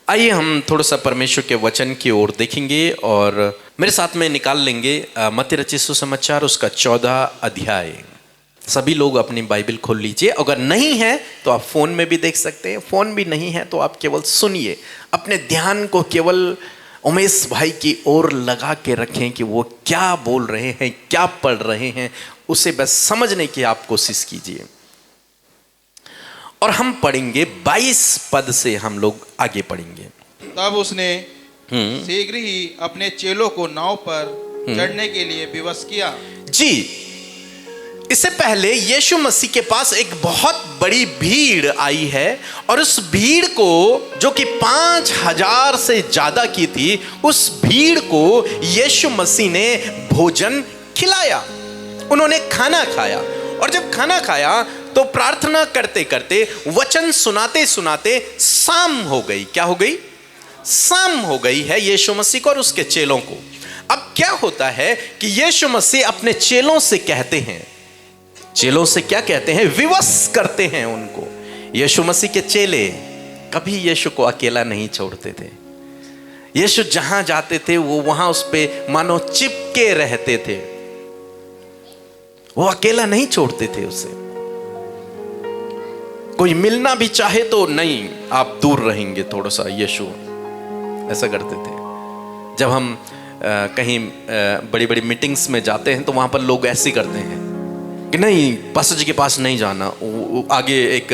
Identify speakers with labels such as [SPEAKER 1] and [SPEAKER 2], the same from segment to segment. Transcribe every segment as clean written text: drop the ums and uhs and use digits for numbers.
[SPEAKER 1] आइए हम थोड़ा सा परमेश्वर के वचन की ओर देखेंगे और मेरे साथ में निकाल लेंगे मत्ती रचित सुसमाचार उसका 14 अध्याय। सभी लोग अपनी बाइबल खोल लीजिए। अगर नहीं है तो आप फोन में भी देख सकते हैं, फोन भी नहीं है तो आप केवल सुनिए, अपने ध्यान को केवल उमेश भाई की ओर लगा के रखें कि वो क्या बोल रहे हैं, क्या पढ़ रहे हैं, उसे बस समझने की आप कोशिश कीजिए। और हम पढ़ेंगे 22 पद से, हम लोग आगे पढ़ेंगे।
[SPEAKER 2] तब उसने शीघ्र ही अपने चेलों को नाव पर चढ़ने के लिए विवश किया।
[SPEAKER 1] जी, इससे पहले यीशु मसीह के पास एक बहुत बड़ी भीड़ आई है और उस भीड़ को, जो कि 5000 से ज्यादा की थी, उस भीड़ को यीशु मसीह ने भोजन खिलाया। उन्होंने खाना खाया और जब खाना खाया तो प्रार्थना करते करते, वचन सुनाते सुनाते शाम हो गई। क्या हो गई? शाम हो गई है यीशु मसीह को और उसके चेलों को। अब क्या होता है कि यीशु मसीह अपने चेलों से कहते हैं, चेलों से क्या कहते हैं? विवश करते हैं उनको। यीशु मसीह के चेले कभी यीशु को अकेला नहीं छोड़ते थे। यीशु जहां जाते थे वो वहां उस पे मानो चिपके रहते थे, वो अकेला नहीं छोड़ते थे उसे। कोई मिलना भी चाहे तो नहीं, आप दूर रहेंगे थोड़ा सा, यीशु ऐसा करते थे। जब हम कहीं बड़ी बड़ी मीटिंग्स में जाते हैं तो वहां पर लोग ऐसे करते हैं कि नहीं, पास्टर जी के पास नहीं जाना, आगे एक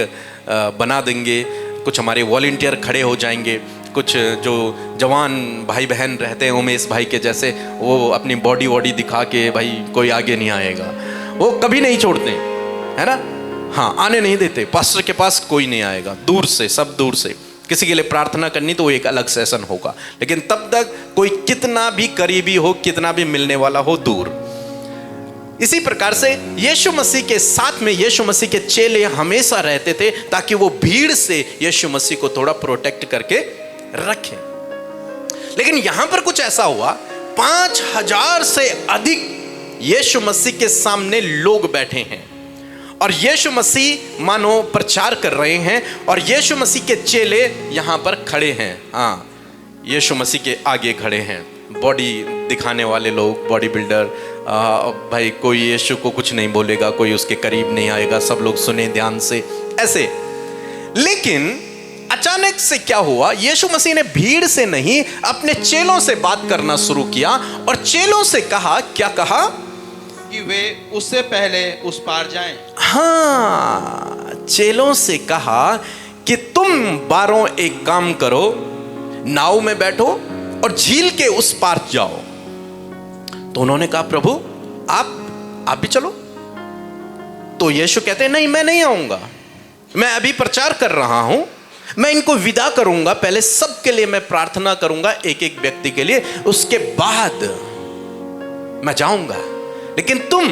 [SPEAKER 1] बना देंगे, कुछ हमारे वॉलंटियर खड़े हो जाएंगे, कुछ जो जवान भाई बहन रहते हैं उमेश भाई के जैसे, वो अपनी बॉडी दिखा के भाई कोई आगे नहीं आएगा, वो कभी नहीं छोड़ते, है ना? हाँ, आने नहीं देते, पास्टर के पास कोई नहीं आएगा, दूर से, सब दूर से। किसी के लिए प्रार्थना करनी तो वो एक अलग सेशन होगा, लेकिन तब तक कोई कितना भी करीबी हो, कितना भी मिलने वाला हो, दूर। इसी प्रकार से यीशु मसीह के साथ में यीशु मसीह के चेले हमेशा रहते थे ताकि वो भीड़ से यीशु मसीह को थोड़ा प्रोटेक्ट करके रखें। लेकिन यहां पर कुछ ऐसा हुआ, 5000 से अधिक यीशु मसीह के सामने लोग बैठे हैं और यीशु मसीह मानो प्रचार कर रहे हैं और यीशु मसीह के चेले यहां पर खड़े हैं। हाँ, यीशु मसीह के आगे खड़े हैं बॉडी दिखाने वाले लोग, बॉडी बिल्डर। भाई कोई यीशु को कुछ नहीं बोलेगा, कोई उसके करीब नहीं आएगा, सब लोग सुने ध्यान से, ऐसे। लेकिन अचानक से क्या हुआ? यीशु मसीह ने भीड़ से नहीं, अपने चेलों से बात करना शुरू किया और चेलों से कहा, क्या कहा?
[SPEAKER 2] कि वे उससे पहले उस पार जाएं।
[SPEAKER 1] हाँ, चेलों से कहा कि तुम बारों एक काम करो, नाव में बैठो और झील के उस पार जाओ। तो उन्होंने कहा, प्रभु आप भी चलो। तो यीशु कहते हैं, नहीं, मैं नहीं आऊंगा, मैं अभी प्रचार कर रहा हूं, मैं इनको विदा करूंगा, पहले सबके लिए मैं प्रार्थना करूंगा, एक एक व्यक्ति के लिए, उसके बाद मैं जाऊंगा। लेकिन तुम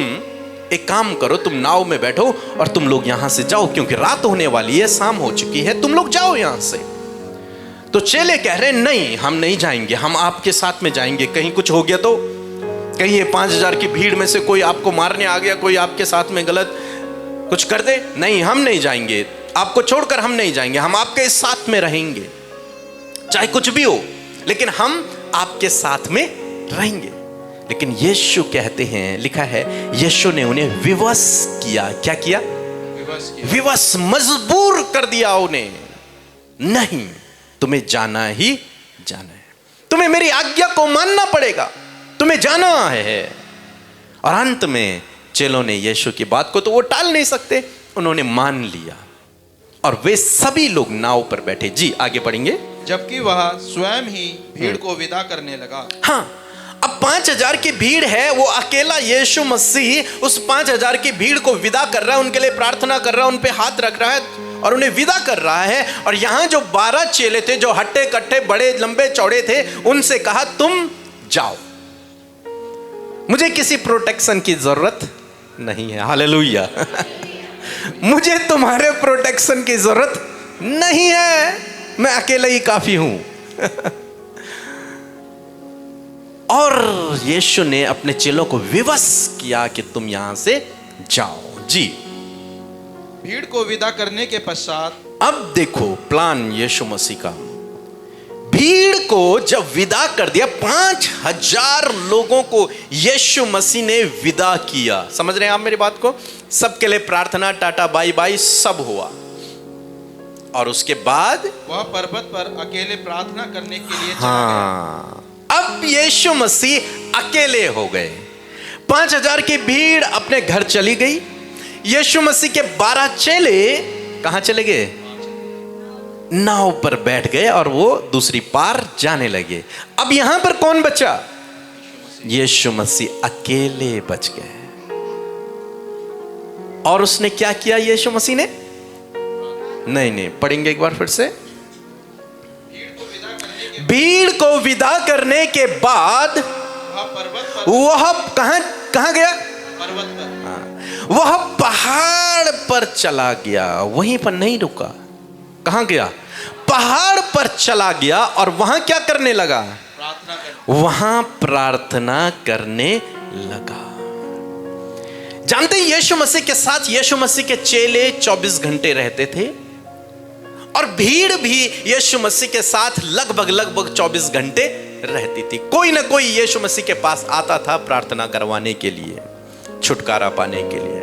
[SPEAKER 1] एक काम करो, तुम नाव में बैठो और तुम लोग यहां से जाओ, क्योंकि रात होने वाली है, शाम हो चुकी है, तुम लोग जाओ यहां से। तो चेले कह रहे, नहीं, हम नहीं जाएंगे, हम आपके साथ में जाएंगे। कहीं कुछ हो गया तो, कहीं ये 5000 की भीड़ में से कोई आपको मारने आ गया, कोई आपके साथ में गलत कुछ कर दे, नहीं, हम नहीं जाएंगे, आपको छोड़कर हम नहीं जाएंगे, हम आपके साथ में रहेंगे, चाहे कुछ भी हो, लेकिन हम आपके साथ में रहेंगे। लेकिन यीशु कहते हैं, लिखा है, यीशु ने उन्हें विवश किया। क्या किया? विवश, मजबूर कर दिया उन्हें। नहीं, तुम्हें जाना ही जाना है, तुम्हें मेरी आज्ञा को मानना पड़ेगा, तुम्हें जाना है। और अंत में चेलों ने यीशु की बात को तो वो टाल नहीं सकते, उन्होंने मान लिया और वे सभी लोग नाव पर बैठे। जी, आगे पढ़ेंगे।
[SPEAKER 2] जबकि वह स्वयं ही भीड़ को विदा करने लगा।
[SPEAKER 1] हाँ, अब 5000 की भीड़ है, वो अकेला यीशु मसीह उस 5000 की भीड़ को विदा कर रहा है, उनके लिए प्रार्थना कर रहा है, उन पे हाथ रख रहा है और उन्हें विदा कर रहा है। और यहां जो 12 चेले थे, जो हट्टे कट्टे बड़े लंबे चौड़े थे, उनसे कहा, तुम जाओ, मुझे किसी प्रोटेक्शन की जरूरत नहीं है। हालेलुया। मुझे तुम्हारे प्रोटेक्शन की जरूरत नहीं है, मैं अकेला ही काफी हूं। और यीशु ने अपने चेलों को विवश किया कि तुम यहां से जाओ। जी,
[SPEAKER 2] भीड़ को विदा करने के पश्चात
[SPEAKER 1] अब देखो प्लान यीशु मसीह का। को जब विदा कर दिया, 5,000 लोगों को यीशु मसीह ने विदा किया। समझ रहे हैं आप मेरी बात को? सबके लिए प्रार्थना, टाटा बाय बाय सब हुआ। और उसके बाद
[SPEAKER 2] वह पर्वत पर अकेले प्रार्थना करने के लिए चला गया।
[SPEAKER 1] हाँ, अब यीशु मसीह अकेले हो गए। 5,000 की भीड़ अपने घर चली गई। यीशु मसीह के 12 चेले कहां चले गए? नाव पर बैठ गए और वो दूसरी पार जाने लगे। अब यहां पर कौन बचा? यीशु मसीह अकेले बच गए। और उसने क्या किया यीशु मसीह ने? नहीं, पढ़ेंगे एक बार फिर से। भीड़ को विदा करने के बाद वह कहां गया?
[SPEAKER 2] पर्वत पर।
[SPEAKER 1] वह पहाड़ पर चला गया, वहीं पर नहीं रुका। कहां गया? पहाड़ पर चला गया और वहां क्या करने लगा? वहां प्रार्थना करने लगा। जानते हैं यीशु मसीह के साथ यीशु मसीह के चेले 24 घंटे रहते थे और भीड़ भी यीशु मसीह के साथ लगभग 24 घंटे रहती थी। कोई ना कोई यीशु मसीह के पास आता था प्रार्थना करवाने के लिए, छुटकारा पाने के लिए।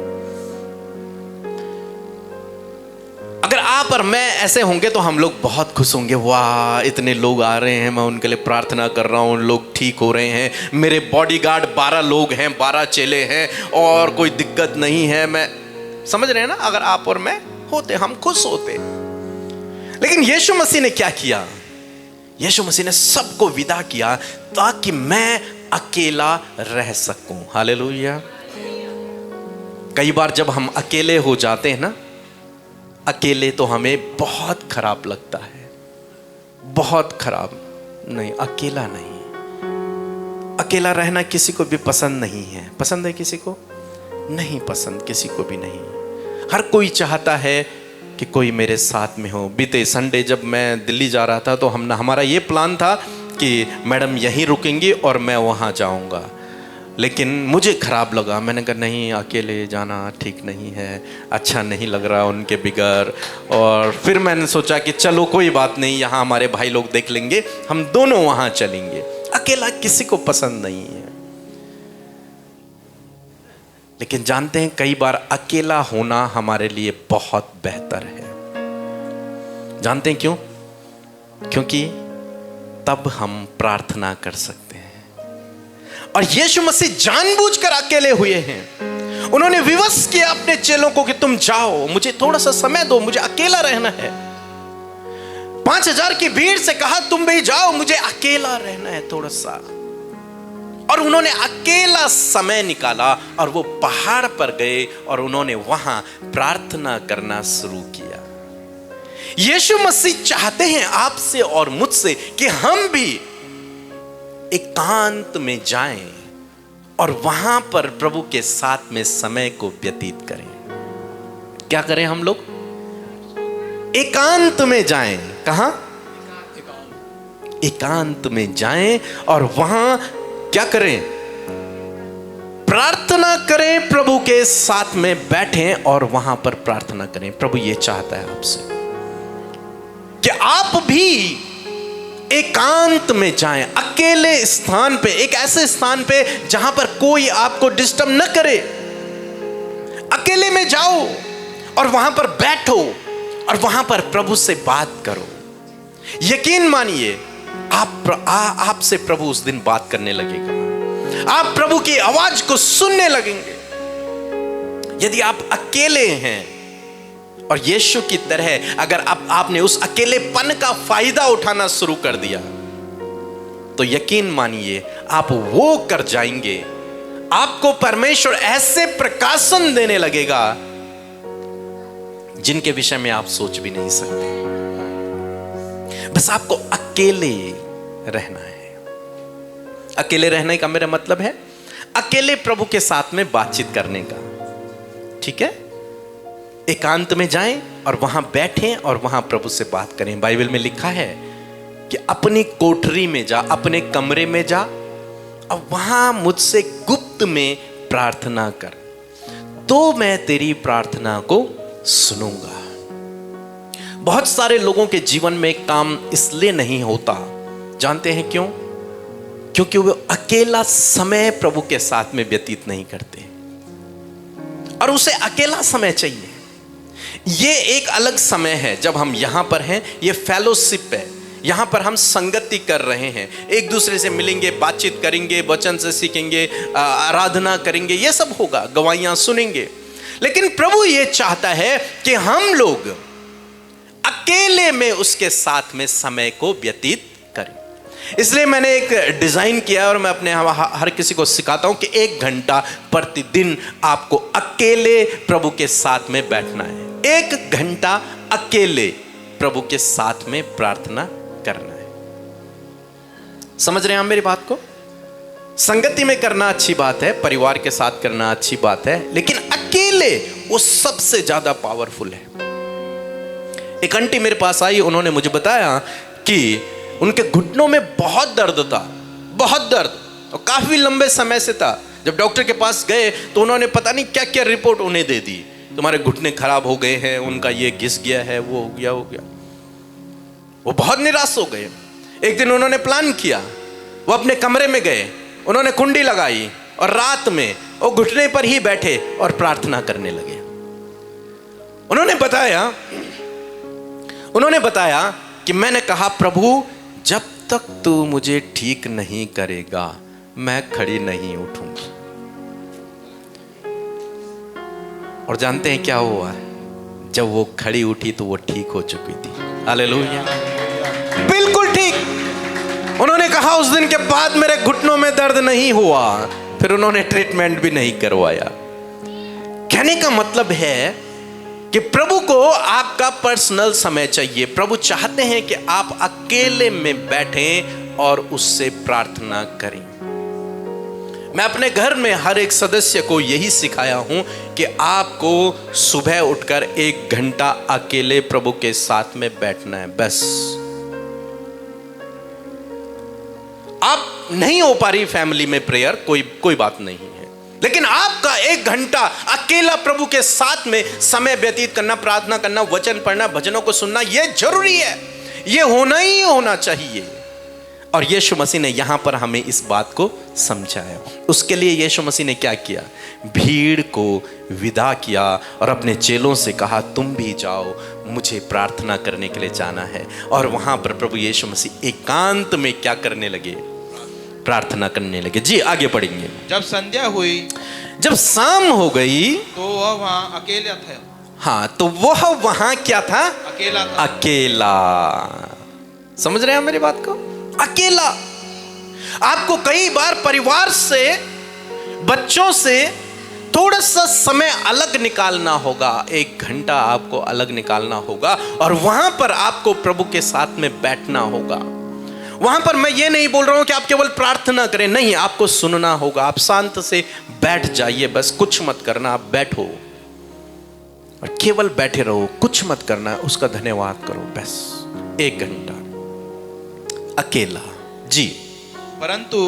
[SPEAKER 1] अगर आप और मैं ऐसे होंगे तो हम लोग बहुत खुश होंगे। वाह, इतने लोग आ रहे हैं, मैं उनके लिए प्रार्थना कर रहा हूं, लोग ठीक हो रहे हैं, मेरे बॉडीगार्ड 12 लोग हैं, 12 चेले हैं और कोई दिक्कत नहीं है। मैं समझ रहे हैं ना? अगर आप और मैं होते हम खुश होते। लेकिन यीशु मसीह ने क्या किया? यीशु मसीह ने सबको विदा किया ताकि मैं अकेला रह सकूं। हालेलुया। कई बार जब हम अकेले हो जाते हैं ना, अकेले तो हमें बहुत खराब लगता है, बहुत खराब। नहीं, अकेला नहीं। अकेला रहना किसी को भी पसंद नहीं है। पसंद है किसी को? नहीं पसंद, किसी को भी नहीं। हर कोई चाहता है कि कोई मेरे साथ में हो। बीते संडे जब मैं दिल्ली जा रहा था तो हमारा ये प्लान था कि मैडम यहीं रुकेंगी और मैं वहाँ जाऊँगा, लेकिन मुझे खराब लगा। मैंने कहा नहीं, अकेले जाना ठीक नहीं है, अच्छा नहीं लग रहा उनके बिगर। और फिर मैंने सोचा कि चलो कोई बात नहीं, यहाँ हमारे भाई लोग देख लेंगे, हम दोनों वहाँ चलेंगे। अकेला किसी को पसंद नहीं है। लेकिन जानते हैं कई बार अकेला होना हमारे लिए बहुत बेहतर है। जानते हैं क्यों? क्योंकि तब हम प्रार्थना कर सकते हैं। और यीशु मसीह जानबूझकर अकेले हुए हैं। उन्होंने विवश किया अपने चेलों को कि तुम जाओ, मुझे थोड़ा सा समय दो, मुझे अकेला रहना है। 5,000 की भीड़ से कहा तुम भी जाओ, मुझे अकेला रहना है थोड़ा सा। और उन्होंने अकेला समय निकाला और वो पहाड़ पर गए और उन्होंने वहां प्रार्थना करना शुरू किया। यीशु मसीह चाहते हैं आपसे और मुझसे कि हम भी एकांत में जाएं और वहां पर प्रभु के साथ में समय को व्यतीत करें। क्या करें हम लोग? एकांत में जाएं। कहां? एकांत में जाएं और वहां क्या करें? प्रार्थना करें, प्रभु के साथ में बैठें और वहां पर प्रार्थना करें। प्रभु ये चाहता है आपसे कि आप भी एकांत में जाएं, अकेले स्थान पे, एक ऐसे स्थान पे जहां पर कोई आपको डिस्टर्ब न करे। अकेले में जाओ और वहां पर बैठो और वहां पर प्रभु से बात करो। यकीन मानिए आपसे प्रभु उस दिन बात करने लगेगा। आप प्रभु की आवाज को सुनने लगेंगे। यदि आप अकेले हैं और यीशु की तरह अगर आपने उस अकेलेपन का फायदा उठाना शुरू कर दिया तो यकीन मानिए आप वो कर जाएंगे। आपको परमेश्वर ऐसे प्रकाशन देने लगेगा जिनके विषय में आप सोच भी नहीं सकते। बस आपको अकेले रहना है। अकेले रहने का मेरा मतलब है अकेले प्रभु के साथ में बातचीत करने का। ठीक है? एकांत में जाएं और वहां बैठें और वहां प्रभु से बात करें। बाइबल में लिखा है कि अपनी कोठरी में जा, अपने कमरे में जा और वहां मुझसे गुप्त में प्रार्थना कर, तो मैं तेरी प्रार्थना को सुनूंगा। बहुत सारे लोगों के जीवन में काम इसलिए नहीं होता जानते हैं क्यों? क्योंकि वो अकेला समय प्रभु के साथ में व्यतीत नहीं करते और उसे अकेला समय चाहिए। ये एक अलग समय है जब हम यहां पर हैं, ये फेलोशिप है, यहां पर हम संगति कर रहे हैं, एक दूसरे से मिलेंगे, बातचीत करेंगे, वचन से सीखेंगे, आराधना करेंगे, ये सब होगा, गवाहियां सुनेंगे। लेकिन प्रभु ये चाहता है कि हम लोग अकेले में उसके साथ में समय को व्यतीत करें। इसलिए मैंने एक डिजाइन किया और मैं अपने हर किसी को सिखाता हूं कि 1 घंटा प्रतिदिन आपको अकेले प्रभु के साथ में बैठना है। 1 घंटा अकेले प्रभु के साथ में प्रार्थना करना है। समझ रहे हैं आप मेरी बात को? संगति में करना अच्छी बात है, परिवार के साथ करना अच्छी बात है, लेकिन अकेले वो सबसे ज्यादा पावरफुल है। एक आंटी मेरे पास आई, उन्होंने मुझे बताया कि उनके घुटनों में बहुत दर्द था, बहुत दर्द, और काफी लंबे समय से था। जब डॉक्टर के पास गए तो उन्होंने पता नहीं क्या क्या रिपोर्ट उन्हें दे दी, तुम्हारे घुटने खराब हो गए हैं, उनका ये घिस गया है, वो हो गया। वो बहुत निराश हो गए। एक दिन उन्होंने प्लान किया, वो अपने कमरे में गए, उन्होंने कुंडी लगाई और रात में वो घुटने पर ही बैठे और प्रार्थना करने लगे। उन्होंने बताया कि मैंने कहा, प्रभु जब तक तू मुझे ठीक नहीं करेगा मैं खड़ी नहीं उठूंगी। और जानते हैं क्या हुआ? जब वो खड़ी उठी तो वो ठीक हो चुकी थी। हालेलुया, बिल्कुल ठीक। उन्होंने कहा उस दिन के बाद मेरे घुटनों में दर्द नहीं हुआ। फिर उन्होंने ट्रीटमेंट भी नहीं करवाया। कहने का मतलब है कि प्रभु को आपका पर्सनल समय चाहिए। प्रभु चाहते हैं कि आप अकेले में बैठें और उससे प्रार्थना करें। मैं अपने घर में हर एक सदस्य को यही सिखाया हूं कि आपको सुबह उठकर 1 घंटा अकेले प्रभु के साथ में बैठना है, बस। आप नहीं हो पा रही फैमिली में प्रेयर, कोई बात नहीं है, लेकिन आपका 1 घंटा अकेला प्रभु के साथ में समय व्यतीत करना, प्रार्थना करना, वचन पढ़ना, भजनों को सुनना, यह जरूरी है, यह होना ही होना चाहिए। और यीशु मसीह ने यहां पर हमें इस बात को समझाया। उसके लिए यीशु मसीह ने क्या किया? भीड़ को विदा किया और अपने चेलों से कहा, तुम भी जाओ, मुझे प्रार्थना करने के लिए जाना है। और वहां पर प्रभु यीशु मसीह एकांत में क्या करने लगे? प्रार्थना करने लगे। जी आगे पढ़ेंगे।
[SPEAKER 2] जब संध्या हुई,
[SPEAKER 1] जब शाम हो गई,
[SPEAKER 2] तो वह वहां अकेला था।
[SPEAKER 1] हाँ, तो वह वहां क्या था?
[SPEAKER 2] अकेला था।
[SPEAKER 1] अकेला। समझ रहे हैं मेरी बात को? अकेला। आपको कई बार परिवार से, बच्चों से थोड़ा सा समय अलग निकालना होगा। 1 घंटा आपको अलग निकालना होगा और वहां पर आपको प्रभु के साथ में बैठना होगा। वहां पर मैं ये नहीं बोल रहा हूं कि आप केवल प्रार्थना करें, नहीं, आपको सुनना होगा। आप शांत से बैठ जाइए, बस कुछ मत करना, आप बैठो और केवल बैठे रहो, कुछ मत करना, उसका धन्यवाद करो, बस 1 घंटा अकेला। जी।
[SPEAKER 2] परंतु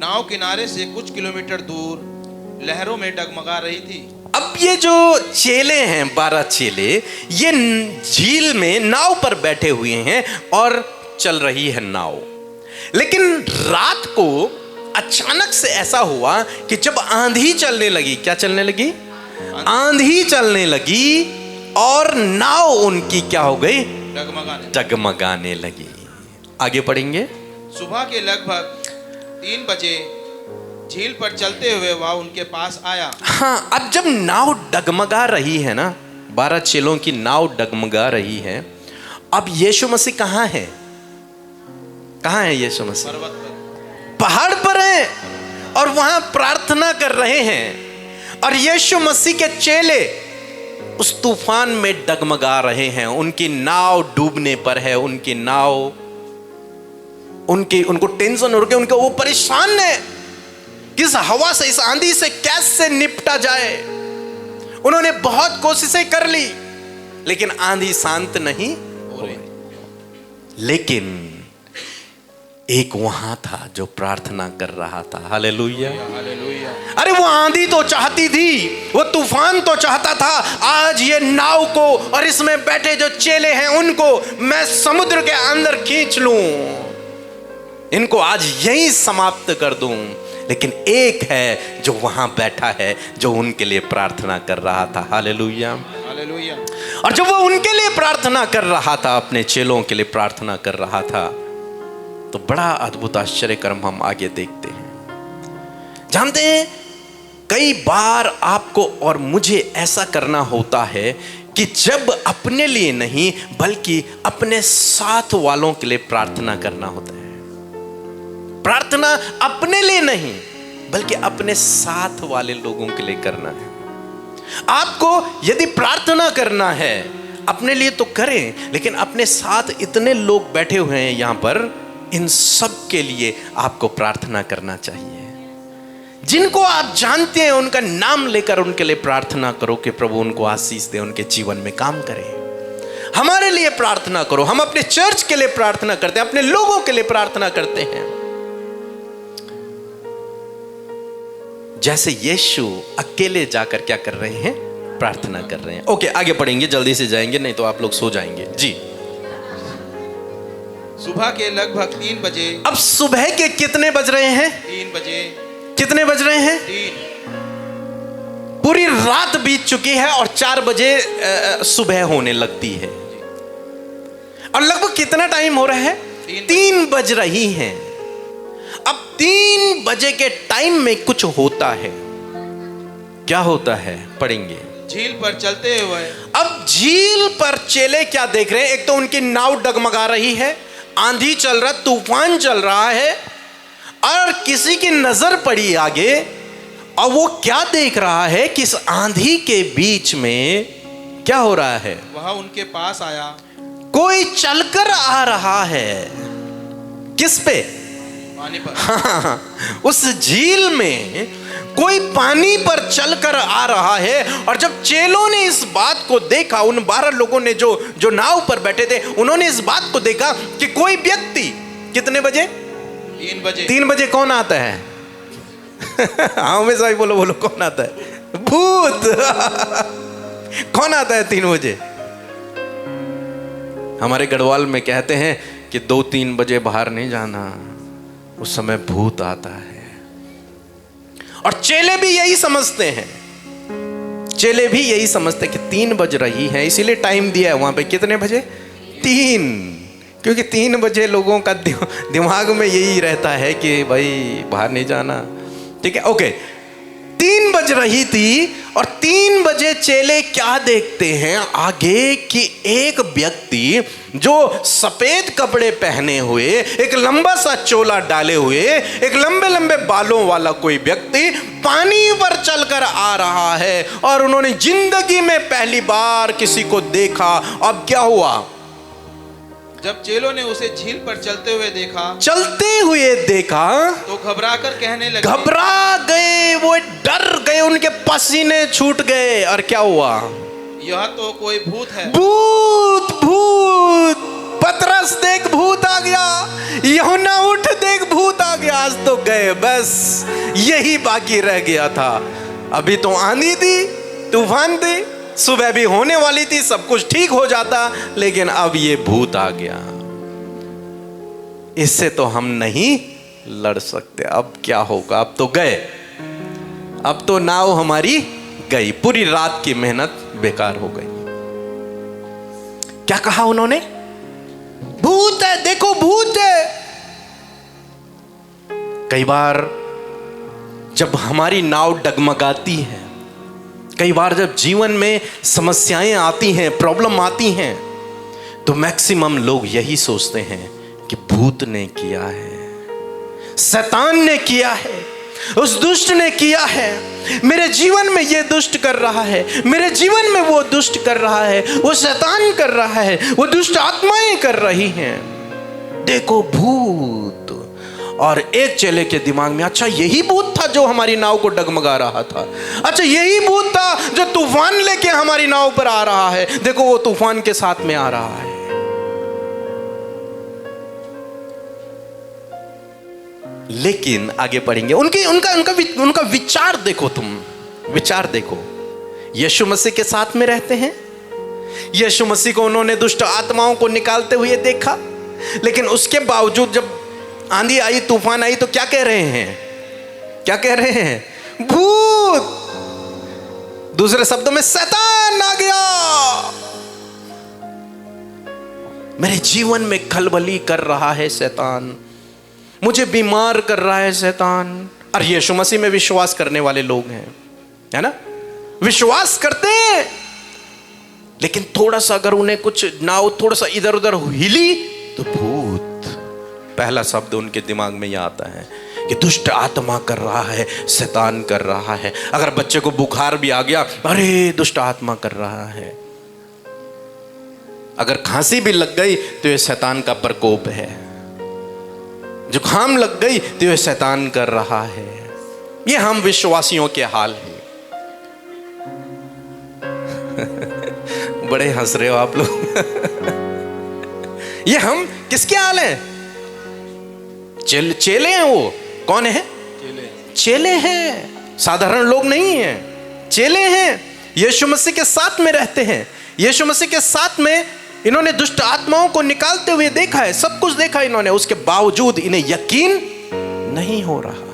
[SPEAKER 2] नाव किनारे से कुछ किलोमीटर दूर लहरों में डगमगा रही थी।
[SPEAKER 1] अब ये जो चेले हैं, 12 चेले, ये झील में नाव पर बैठे हुए हैं और चल रही है नाव। लेकिन रात को अचानक से ऐसा हुआ कि जब आंधी चलने लगी, क्या चलने लगी? आंधी चलने लगी और नाव उनकी क्या हो गई? डगमगाने लगी। आगे पढ़ेंगे।
[SPEAKER 2] सुबह के लगभग 3 बजे झील पर चलते हुए वह उनके पास आया।
[SPEAKER 1] हाँ, अब जब नाव डगमगा रही है ना, 12 चेलों की नाव डगमगा रही है, अब यीशु मसीह कहाँ है? कहाँ है यीशु मसीह?
[SPEAKER 2] पर्वत पर,
[SPEAKER 1] पहाड़ पर हैं और वहां प्रार्थना कर रहे हैं। और यीशु मसीह के चेले उस तूफान में डगमगा रहे हैं। उनकी नाव डूबने पर है। उनकी नाव, उनको टेंशन हो रही है, उनके वो परेशान है कि इस हवा से, इस आंधी से कैसे निपटा जाए। उन्होंने बहुत कोशिशें कर ली लेकिन आंधी शांत नहीं हो रही। लेकिन एक वहां था जो प्रार्थना कर रहा था। Hallelujah,
[SPEAKER 2] hallelujah.
[SPEAKER 1] अरे वो आंधी तो चाहती थी, वो तूफान तो चाहता था आज ये नाव को और इसमें बैठे जो चेले हैं उनको मैं समुद्र के अंदर खींच लूं, इनको आज यही समाप्त कर दूं। लेकिन एक है जो वहां बैठा है, जो उनके लिए प्रार्थना कर रहा था। Hallelujah,
[SPEAKER 2] hallelujah.
[SPEAKER 1] और जब वो उनके लिए प्रार्थना कर रहा था, अपने चेलों के लिए प्रार्थना कर रहा था, तो बड़ा अद्भुत आश्चर्य कर्म हम आगे देखते हैं। जानते हैं, कई बार आपको और मुझे ऐसा करना होता है कि जब अपने लिए नहीं बल्कि अपने साथ वालों के लिए प्रार्थना करना होता है। प्रार्थना अपने लिए नहीं बल्कि अपने साथ वाले लोगों के लिए करना है। आपको यदि प्रार्थना करना है अपने लिए तो करें, लेकिन अपने साथ इतने लोग बैठे हुए हैं यहां पर, इन सब के लिए आपको प्रार्थना करना चाहिए। जिनको आप जानते हैं उनका नाम लेकर उनके लिए प्रार्थना करो कि प्रभु उनको आशीष दे, उनके जीवन में काम करें। हमारे लिए प्रार्थना करो। हम अपने चर्च के लिए प्रार्थना करते हैं, अपने लोगों के लिए प्रार्थना करते हैं। जैसे यीशु अकेले जाकर क्या कर रहे हैं? प्रार्थना कर रहे हैं। ओके, आगे पढ़ेंगे, जल्दी से जाएंगे नहीं तो आप लोग सो जाएंगे जी।
[SPEAKER 2] सुबह के लगभग 3 बजे।
[SPEAKER 1] अब सुबह के कितने बज रहे हैं?
[SPEAKER 2] 3 बजे।
[SPEAKER 1] कितने बज रहे हैं?
[SPEAKER 2] 3।
[SPEAKER 1] पूरी रात बीत चुकी है और 4 बजे सुबह होने लगती है। और लगभग कितना टाइम हो रहा है? 3 बज रही हैं। अब 3 बजे के टाइम में कुछ होता है। क्या होता है? पढ़ेंगे।
[SPEAKER 2] झील पर चलते हुए।
[SPEAKER 1] अब झील पर चेले क्या देख रहे हैं? एक तो उनकी नाव डगमगा रही है, आंधी चल रहा, तूफान चल रहा है, और किसी की नजर पड़ी आगे, और वो क्या देख रहा है कि इस आंधी के बीच में क्या हो रहा है?
[SPEAKER 2] वह उनके पास आया।
[SPEAKER 1] कोई चलकर आ रहा है। किस पे?
[SPEAKER 2] पानी पर।
[SPEAKER 1] हाँ, उस झील में कोई पानी पर चलकर आ रहा है। और जब चेलों ने इस बात को देखा, उन 12 लोगों ने जो नाव पर बैठे थे, उन्होंने इस बात को देखा कि कोई व्यक्ति, कितने बजे?
[SPEAKER 2] 3 बजे।
[SPEAKER 1] 3 बजे कौन आता है? हाँ में सही बोलो, बोलो कौन आता है? भूत। कौन आता है 3 बजे? हमारे गढ़वाल में कहते हैं कि 2-3 बजे बाहर नहीं जाना, उस समय भूत आता है। और चेले भी यही समझते हैं, चेले भी यही समझते हैं कि 3 बज रही है, इसीलिए टाइम दिया है वहां पे। कितने बजे? 3, क्योंकि 3 बजे लोगों का दिमाग में यही रहता है कि भाई बाहर नहीं जाना। ठीक है, ओके। 3 बज रही थी और 3 बजे चेले क्या देखते हैं आगे कि एक व्यक्ति जो सफेद कपड़े पहने हुए, एक लंबा सा चोला डाले हुए, एक लंबे लंबे बालों वाला कोई व्यक्ति पानी पर चलकर आ रहा है। और उन्होंने जिंदगी में पहली बार किसी को देखा। अब क्या हुआ?
[SPEAKER 2] जब चेलों ने उसे झील पर चलते हुए देखा तो घबराकर कहने लगे।
[SPEAKER 1] घबरा गए, वो डर गए, उनके पसीने छूट गए। और क्या हुआ?
[SPEAKER 2] यह तो कोई भूत है।
[SPEAKER 1] भूत, भूत। पतरस देख भूत आ गया, यूहन्ना उठ देख भूत आ गया। आज तो गए, बस यही बाकी रह गया था। अभी तो आंधी थी, तूफान थी, सुबह भी होने वाली थी, सब कुछ ठीक हो जाता, लेकिन अब ये भूत आ गया। इससे तो हम नहीं लड़ सकते। अब क्या होगा? अब तो गए, अब तो नाव हमारी गई, पूरी रात की मेहनत बेकार हो गई। क्या कहा उन्होंने? भूत है, देखो भूत है। कई बार जब हमारी नाव डगमगाती है, कई बार जब जीवन में समस्याएं आती हैं, प्रॉब्लम आती हैं, तो मैक्सिमम लोग यही सोचते हैं कि भूत ने किया है, शैतान ने किया है, उस दुष्ट ने किया है, मेरे जीवन में ये दुष्ट कर रहा है, मेरे जीवन में वो दुष्ट कर रहा है, वो शैतान कर रहा है, वो दुष्ट आत्माएं कर रही हैं, देखो भूत। और एक चेले के दिमाग में, अच्छा यही भूत था जो हमारी नाव को डगमगा रहा था, अच्छा यही भूत था जो तूफान लेके हमारी नाव पर आ रहा है, देखो वो तूफान के साथ में आ रहा है। लेकिन आगे पढ़ेंगे, उनका विचार देखो, तुम विचार देखो। यीशु मसीह के साथ में रहते हैं, यीशु मसीह को उन्होंने दुष्ट आत्माओं को निकालते हुए देखा, लेकिन उसके बावजूद जब आंधी आई, तूफान आई तो क्या कह रहे हैं? क्या कह रहे हैं? भूत। दूसरे शब्दों में शैतान आ गया, मेरे जीवन में खलबली कर रहा है शैतान, मुझे बीमार कर रहा है शैतान। और यीशु मसीह में विश्वास करने वाले लोग हैं, है ना, विश्वास करते हैं, लेकिन थोड़ा सा अगर उन्हें कुछ नाव थोड़ा सा इधर उधर हिली तो भूत, पहला शब्द उनके दिमाग में यह आता है कि दुष्ट आत्मा कर रहा है, शैतान कर रहा है। अगर बच्चे को बुखार भी आ गया, अरे दुष्ट आत्मा कर रहा है। अगर खांसी भी लग गई तो ये शैतान का प्रकोप है, जुकाम लग गई तो ये शैतान कर रहा है। ये हम विश्वासियों के हाल हैं। बड़े हंस रहे हो आप लोग। ये हम किसके हाल हैं? चेले हैं। वो कौन है? चेले हैं, साधारण लोग नहीं हैं, चेले हैं। यीशु मसीह के साथ में रहते हैं, यीशु मसीह के साथ में इन्होंने दुष्ट आत्माओं को निकालते हुए देखा है, सब कुछ देखा इन्होंने, उसके बावजूद इन्हें यकीन नहीं हो रहा।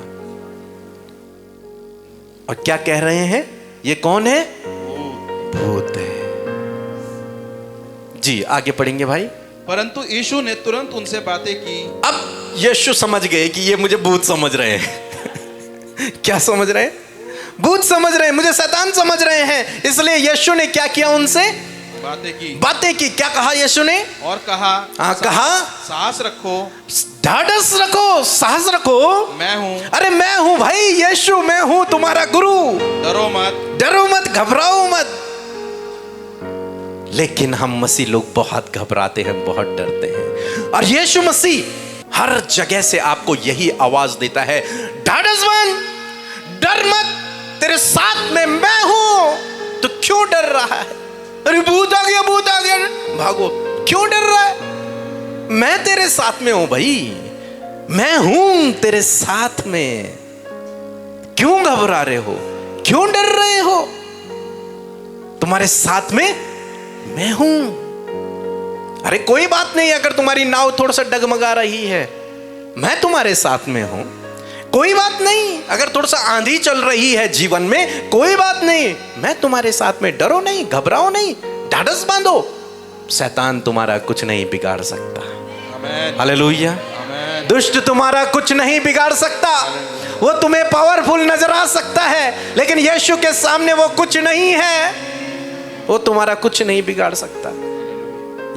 [SPEAKER 1] और क्या कह रहे हैं? ये कौन है? भूत है। जी आगे पढ़ेंगे भाई।
[SPEAKER 2] परंतु यीशु ने तुरंत उनसे बातें की।
[SPEAKER 1] अब यीशु समझ गए कि ये मुझे भूत समझ रहे हैं। क्या समझ रहे हैं? भूत समझ रहे हैं, मुझे शैतान समझ रहे हैं। इसलिए यीशु ने क्या किया? उनसे बातें की। क्या कहा यीशु ने?
[SPEAKER 2] और कहा,
[SPEAKER 1] कहा
[SPEAKER 2] साहस रखो,
[SPEAKER 1] ढाढ़स रखो, साहस रखो,
[SPEAKER 2] मैं हूं।
[SPEAKER 1] अरे मैं हूं भाई, यीशु मैं हूं तुम्हारा गुरु।
[SPEAKER 2] डरो मत,
[SPEAKER 1] डरो मत, घबराओ मत। लेकिन हम मसीह लोग बहुत घबराते हैं, बहुत डरते हैं। और यीशु मसीह हर जगह से आपको यही आवाज देता है, ढाढ़स बन, डर मत, तेरे साथ में मैं हूं। तो क्यों डर रहा है? अरे भूत आ गया, भूत आ गया, भागो। क्यों डर रहा है? मैं तेरे साथ में हूं भाई, मैं हूं तेरे साथ में। क्यों घबरा रहे हो? क्यों डर रहे हो? तुम्हारे साथ में मैं हूं। अरे कोई बात नहीं, अगर तुम्हारी नाव थोड़ा सा डगमगा रही है, मैं तुम्हारे साथ में हूं। कोई बात नहीं, अगर थोड़ा सा आंधी चल रही है जीवन में, कोई बात नहीं, मैं तुम्हारे साथ में। डरो नहीं, घबराओ नहीं, ढाढ़स बांधो। शैतान तुम्हारा कुछ नहीं बिगाड़ सकता। हालेलुया। दुष्ट तुम्हारा कुछ नहीं बिगाड़ सकता। वो तुम्हें पावरफुल नजर आ सकता है, लेकिन यीशु के सामने वो कुछ नहीं है। वो तुम्हारा कुछ नहीं बिगाड़ सकता।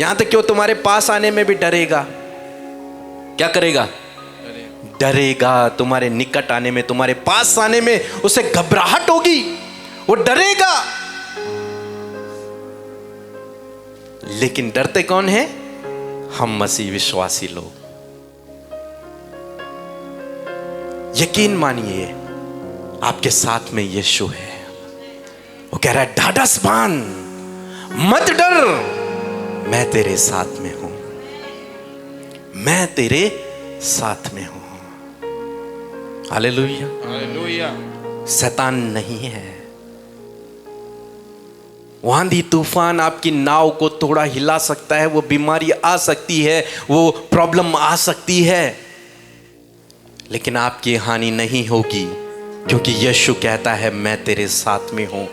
[SPEAKER 1] यहां तक कि वो तुम्हारे पास आने में भी डरेगा। क्या करेगा? डरेगा। तुम्हारे निकट आने में, तुम्हारे पास आने में उसे घबराहट होगी, वो डरेगा। लेकिन डरते कौन है? हम मसीह विश्वासी लोग। यकीन मानिए, आपके साथ में यीशु है। वो कह रहा है, ढाढ़स बांध, मत डर, मैं तेरे साथ में हूं, मैं तेरे साथ में हूं। Hallelujah,
[SPEAKER 2] hallelujah.
[SPEAKER 1] शैतान नहीं है। वो आंधी तूफान आपकी नाव को थोड़ा हिला सकता है, वो बीमारी आ सकती है, वो प्रॉब्लम आ सकती है, लेकिन आपकी हानि नहीं होगी, क्योंकि यीशु कहता है, मैं तेरे साथ में हूं।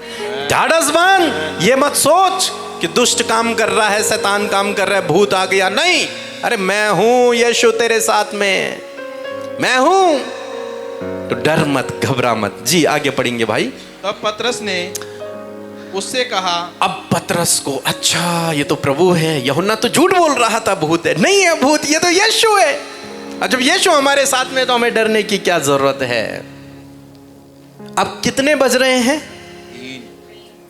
[SPEAKER 1] ढाढ़स बांध। ये मत सोच कि दुष्ट काम कर रहा है, शैतान काम कर रहा है, भूत आ गया। नहीं, अरे मैं हूं, यीशु तेरे साथ में, मैं हूं, तो डर मत, घबरा मत। जी आगे पढ़ेंगे भाई।
[SPEAKER 2] तब पतरस ने उससे कहा।
[SPEAKER 1] अब पतरस को, अच्छा ये तो प्रभु है, यूहन्ना तो झूठ बोल रहा था, भूत है। नहीं है भूत, ये तो यीशु है। और जब यीशु हमारे साथ में, तो हमें डरने की क्या जरूरत है? अब कितने बज रहे हैं?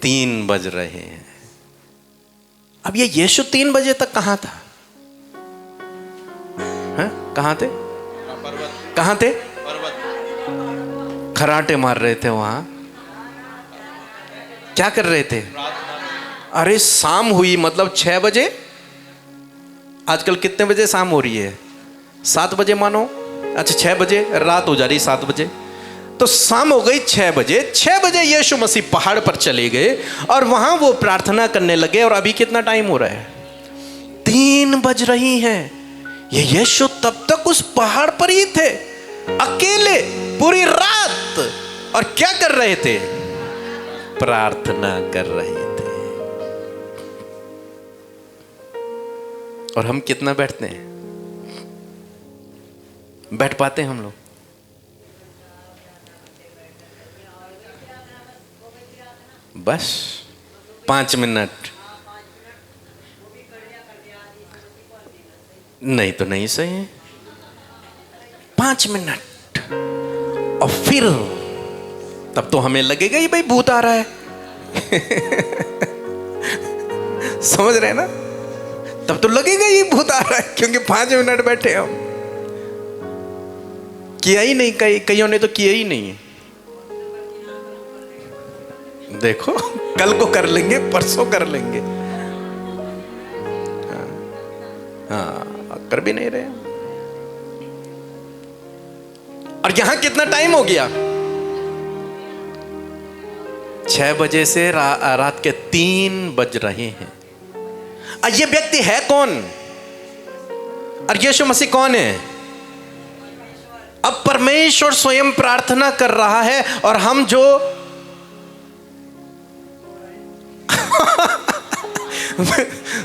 [SPEAKER 1] 3 बज रहे हैं। अब ये यीशु 3 बजे तक कहां था? कहां थे? कहां थे? खराटे मार रहे थे वहां। क्या कर रहे थे? अरे शाम हुई, मतलब 6 बजे। आजकल कितने बजे शाम हो रही है? 7 बजे मानो। अच्छा 6 बजे रात हो जा रही, 7 बजे तो शाम हो गई। 6 बजे, 6 बजे यीशु मसीह पहाड़ पर चले गए और वहां वो प्रार्थना करने लगे। और अभी कितना टाइम हो रहा है? 3 बज रही हैं। ये यीशु तब तक उस पहाड़ पर ही थे, अकेले पूरी रात, और क्या कर रहे थे? प्रार्थना कर रहे थे। और हम कितना बैठते हैं? बैठ पाते हैं हम लोग? बस 5 मिनट, नहीं तो नहीं सही है। 5 मिनट, और फिर तब तो हमें लगेगा ही भाई भूत आ रहा है। समझ रहे हैं ना? तब तो लगेगा ही भूत आ रहा है, क्योंकि 5 मिनट बैठे हम। किया ही नहीं, कईयों ने तो किया ही नहीं है। देखो, कल को कर लेंगे, परसों कर लेंगे। हाँ, कर भी नहीं रहे। और यहां कितना टाइम हो गया? 6 बजे से रात के 3 बज रहे हैं। और ये व्यक्ति है कौन? और यीशु मसीह कौन है? अब परमेश्वर स्वयं प्रार्थना कर रहा है, और हम जो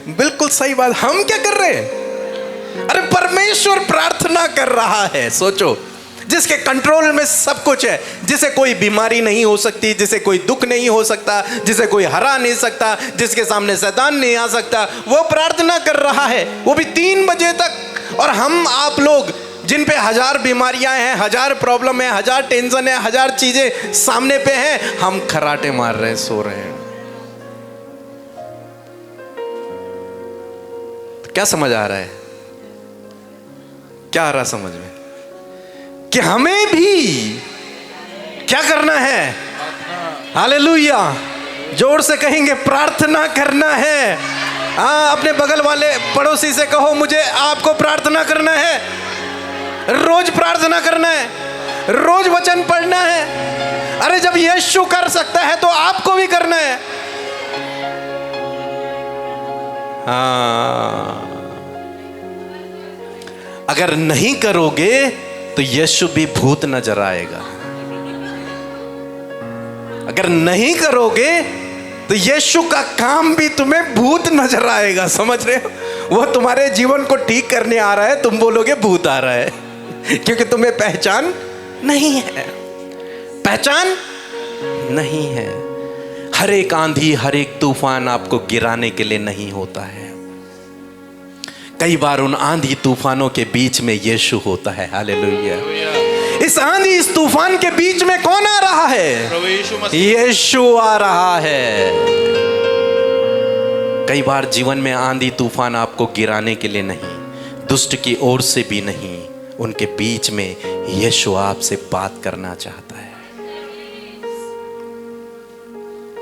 [SPEAKER 1] बिल्कुल सही बात, हम क्या कर रहे हैं? अरे परमेश्वर प्रार्थना कर रहा है। सोचो, जिसके कंट्रोल में सब कुछ है, जिसे कोई बीमारी नहीं हो सकती, जिसे कोई दुख नहीं हो सकता, जिसे कोई हरा नहीं सकता, जिसके सामने शैतान नहीं आ सकता, वो प्रार्थना कर रहा है, वो भी 3 बजे तक। और हम आप लोग जिन पे 1000 बीमारियां हैं, 1000 प्रॉब्लम है, 1000 टेंशन है, 1000 चीजें सामने पे हैं, हम खराटे मार रहे हैं, सो रहे हैं। तो क्या समझ आ रहा है? क्या आ रहा समझ में? कि हमें भी क्या करना है? हालेलुया! जोर से कहेंगे, प्रार्थना करना है। हाँ, अपने बगल वाले पड़ोसी से कहो, मुझे आपको प्रार्थना करना है, रोज प्रार्थना करना है, रोज वचन पढ़ना है। अरे जब यीशु कर सकता है तो आपको भी करना है। हाँ, अगर नहीं करोगे तो यीशु भी भूत नजर आएगा। अगर नहीं करोगे तो यीशु का काम भी तुम्हें भूत नजर आएगा। समझ रहे हो? वो तुम्हारे जीवन को ठीक करने आ रहा है, तुम बोलोगे भूत आ रहा है, क्योंकि तुम्हें पहचान नहीं है। पहचान नहीं है। हर एक आंधी, हर एक तूफान आपको गिराने के लिए नहीं होता है। कई बार उन आंधी तूफानों के बीच में यीशु होता है। हालेलुया! इस आंधी, इस तूफान के बीच में कौन आ रहा है? यीशु आ रहा है। कई बार जीवन में आंधी तूफान आपको गिराने के लिए नहीं, दुष्ट की ओर से भी नहीं, उनके बीच में यीशु आपसे बात करना चाहता है।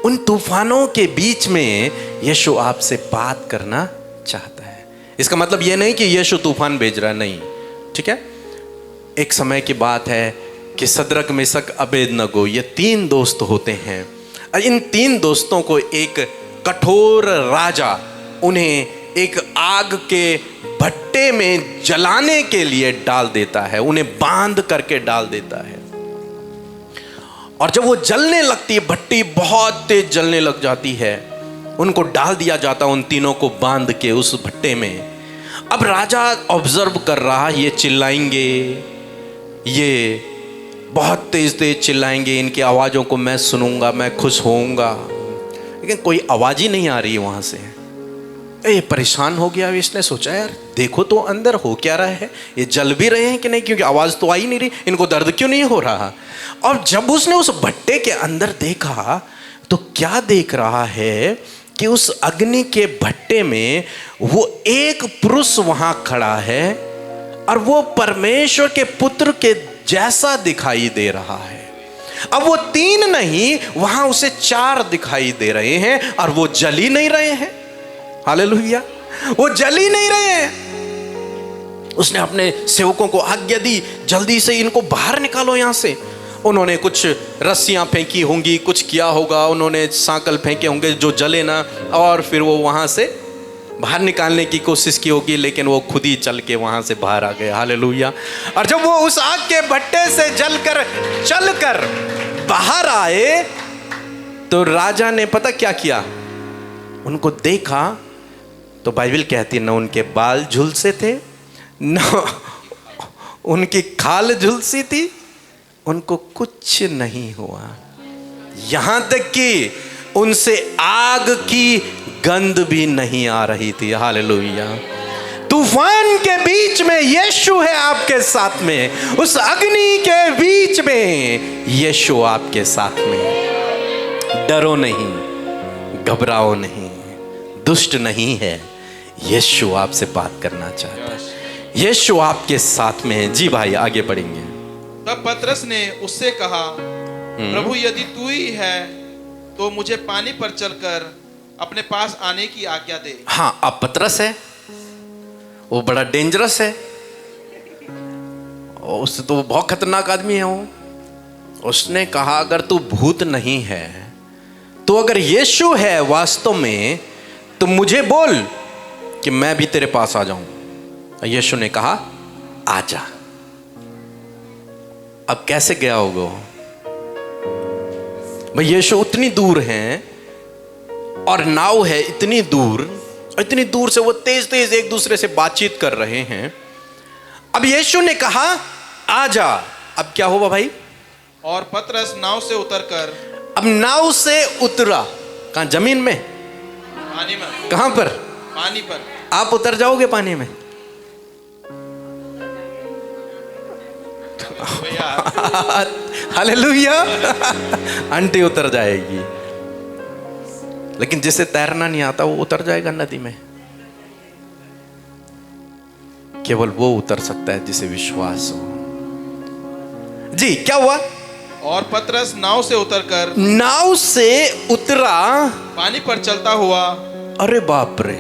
[SPEAKER 1] उन तूफानों के बीच में यीशु आपसे बात करना चाहता है। इसका मतलब यह नहीं कि यीशु तूफान भेज रहा, नहीं, ठीक है? एक समय की बात है कि सदरक, मेशक, अबेदनगो, ये 3 दोस्त होते हैं। इन 3 दोस्तों को एक कठोर राजा उन्हें एक आग के भट्टे में जलाने के लिए डाल देता है, उन्हें बांध करके डाल देता है। और जब वो जलने लगती है, भट्टी बहुत तेज जलने लग जाती है, उनको डाल दिया जाता, उन तीनों को बांध के उस भट्टे में। अब राजा ऑब्जर्व कर रहा, ये चिल्लाएंगे, ये बहुत तेज तेज चिल्लाएंगे, इनकी आवाज़ों को मैं सुनूंगा, मैं खुश होऊंगा, लेकिन कोई आवाज़ ही नहीं आ रही है वहाँ से। ये परेशान हो गया। इसने सोचा, यार देखो तो अंदर हो क्या रहा है, ये जल भी रहे हैं कि नहीं, क्योंकि आवाज़ तो आ ही नहीं रही, इनको दर्द क्यों नहीं हो रहा। और जब उसने उस भट्टे के अंदर देखा तो क्या देख रहा है कि उस अग्नि के भट्टे में वो एक पुरुष वहां खड़ा है, और वो परमेश्वर के पुत्र के जैसा दिखाई दे रहा है। अब वो 3 नहीं, वहां उसे 4 दिखाई दे रहे हैं, और वो जल ही नहीं रहे हैं। हालेलुया! वो जल ही नहीं रहे हैं। उसने अपने सेवकों को आज्ञा दी, जल्दी से इनको बाहर निकालो यहां से। उन्होंने कुछ रस्सियां फेंकी होंगी, कुछ किया होगा, उन्होंने सांकल फेंके होंगे जो जले ना, और फिर वो वहां से बाहर निकालने की कोशिश की होगी, लेकिन वो खुद ही चल के वहां से बाहर आ गए। हालेलुया। और जब वो उस आग के भट्टे से चलकर बाहर आए तो राजा ने पता क्या किया, उनको देखा तो बाइबल कहती न उनके बाल झुलसे थे, न उनकी खाल झुलसी थी, उनको कुछ नहीं हुआ। यहां तक कि उनसे आग की गंध भी नहीं आ रही थी। हालेलुया। तूफान के बीच में यीशु है आपके साथ में, उस अग्नि के बीच में यीशु आपके साथ में। डरो नहीं, घबराओ नहीं, दुष्ट नहीं है। यीशु आपसे बात करना चाहता है, यीशु आपके साथ में है। जी भाई आगे बढ़ेंगे।
[SPEAKER 2] तब पतरस ने उससे कहा, प्रभु यदि तू ही है तो मुझे पानी पर चलकर अपने पास आने की आज्ञा दे।
[SPEAKER 1] हाँ, अब पतरस है, वो बड़ा डेंजरस है, उससे तो बहुत खतरनाक आदमी है वो। उसने कहा अगर तू भूत नहीं है तो अगर यीशु है वास्तव में तो मुझे बोल कि मैं भी तेरे पास आ जाऊं। यीशु ने कहा आजा। अब कैसे गया होगा भाई? यीशु उतनी दूर हैं और नाव है इतनी दूर से वो तेज तेज एक दूसरे से बातचीत कर रहे हैं। अब यीशु ने कहा आजा। अब क्या हुआ भाई?
[SPEAKER 2] और पतरस नाव से उतरकर,
[SPEAKER 1] अब नाव से उतरा कहां? जमीन में?
[SPEAKER 2] पानी में।
[SPEAKER 1] कहां पर?
[SPEAKER 2] पानी पर।
[SPEAKER 1] आप उतर जाओगे पानी में? हालेलुया। आंटी उतर जाएगी, लेकिन जिसे तैरना नहीं आता वो उतर जाएगा नदी में। केवल वो उतर सकता है जिसे विश्वास हो। जी क्या हुआ?
[SPEAKER 2] और पतरस नाव से
[SPEAKER 1] उतरा
[SPEAKER 2] पानी पर चलता हुआ।
[SPEAKER 1] अरे बाप रे,